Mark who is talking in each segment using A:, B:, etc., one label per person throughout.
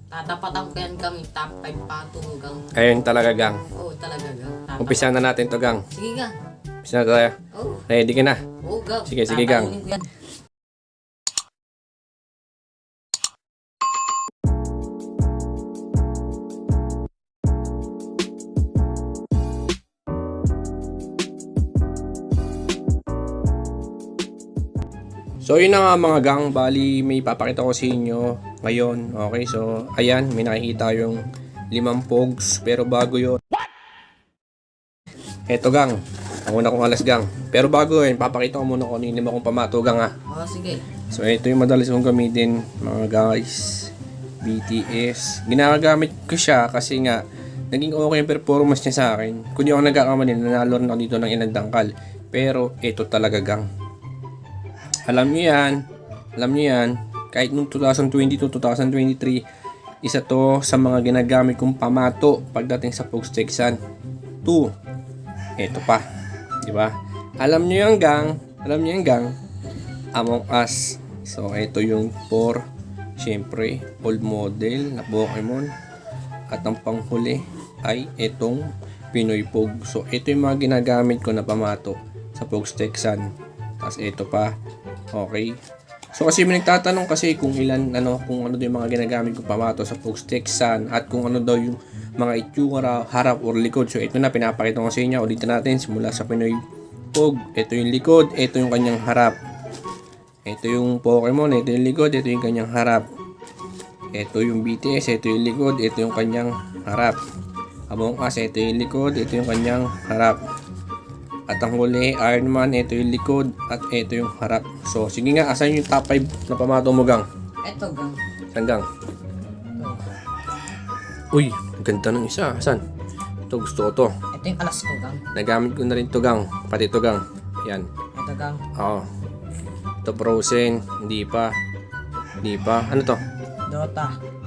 A: Tatapatan ko yan gang, top 5 patong gang.
B: Ayun talaga, gang.
A: Oo, talaga gang.
B: Umpisa na natin to, gang.
A: Sige gang.
B: Umpisa na tayo.
A: Oo.
B: Ready ka na?
A: Oo gang.
B: Sige, sige, gang.
A: Tatalunin ko yan.
B: So yun na nga mga gang, bali may papakita ko sa inyo ngayon. Okay, so ayan, may nakikita yung 5 pogs, pero bago yun. Eto gang, ang una kong alas gang. Pero bago yun, papakita ko muna kung ano yung 5 kong pamato gang ha.
A: Oo, sige.
B: So ito yung madalas kong gamitin mga guys, BTS. Ginagamit ko siya kasi nga naging okay yung performance niya sa akin. Kung di ako nagkakamali, nanalo rin ako dito ng ilang dangkal. Pero ito talaga gang. Alam nyo yan, kahit noong 2022, 2023, isa to sa mga ginagamit kong pamato pagdating sa Pogs Texan 2. Ito pa, di ba? Alam nyo yan gang, Among Us. So, ito yung 4, syempre, old model na Pokemon. At ang panghuli ay itong Pinoy Pog. So, ito yung mga ginagamit ko na pamato sa Pogs Texan. Tapos ito pa. Okay. So kasi may nagtatanong kasi kung kung ano daw yung mga ginagamit ko pamato sa Pogs Texan at kung ano daw yung mga itsura, harap or likod. So ito na, pinapakita ko sa inyo. Ulitin natin simula sa Pinoy Pog. Ito yung likod, ito yung kanyang harap. Ito yung Pokemon, ito yung likod, ito yung kanyang harap. Ito yung BTS, ito yung likod, ito yung kanyang harap. Among Us, ito yung likod, ito yung kanyang harap. At ang huli, Iron Man, ito yung likod at ito yung harap. So, sige nga, asan yung top 5 na pamato mo, gang?
A: Eto gang.
B: Saan, gang? Uy, ganda ng isa. Asan? Ito, gusto ko to.
A: Ito yung alas ko gang.
B: Nagamit ko na rin to, gang. Pati to, gang. Yan.
A: Ito gang.
B: Oo. Ito, Frozen. Hindi pa. Ano to?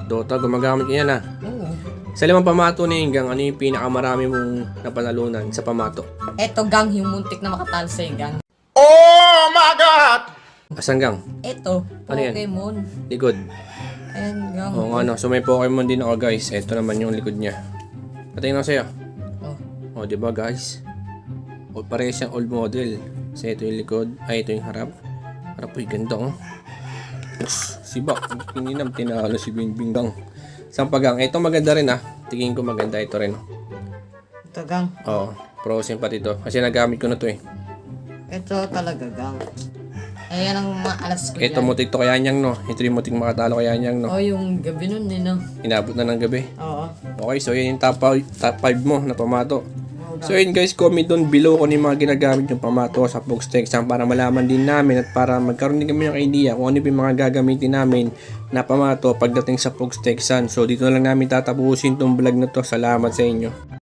B: Dota, gumagamit ko yan, ha.
A: Oo.
B: Sa 5 pamato na yun, gang, ano yung pinakamarami mong napanalunan sa pamato?
A: Eto gang, yung muntik na makatalo sa'yo gang.
C: Oh my God!
B: Asan, gang?
A: Eto,
B: Ano yan?
A: Pokemon.
B: Likod.
A: Ayan gang.
B: Oo nga, no. So may Pokemon din ako, guys. Ito naman yung likod niya. Patingin ako sa'yo.
A: Oh.
B: O, diba, guys? O, parehas siyang old model. So ito yung likod. Ay, ito yung harap. Harap, uy, ganda, oh. Si Bak, pininam, tinalo si Bingbing, gang. Sampagang, ito maganda rin, ah. Tingin ko maganda ito rin, oh.
A: Ito gang.
B: Oo, Frozen pati ito. Kasi nagamit ko na to, eh.
A: Ito talaga gang. Ayan ang mga alas ko
B: Ito,
A: yan.
B: mutik to kaya niyang, no. Ito yung mutik makatalo kaya niyang, no.
A: Oh, yung gabi nun din no.
B: Inabot na ng gabi.
A: Oo.
B: Okay, so yan yung top 5 mo na pamato. So yun guys, comment down below kung ano yung mga ginagamit yung pamato sa Pogs Texan para malaman din namin at para magkaroon din kami ng idea kung ano yung mga gagamitin namin na pamato pagdating sa Pogs Texan. So dito na lang namin tatapusin tong vlog na to. Salamat sa inyo.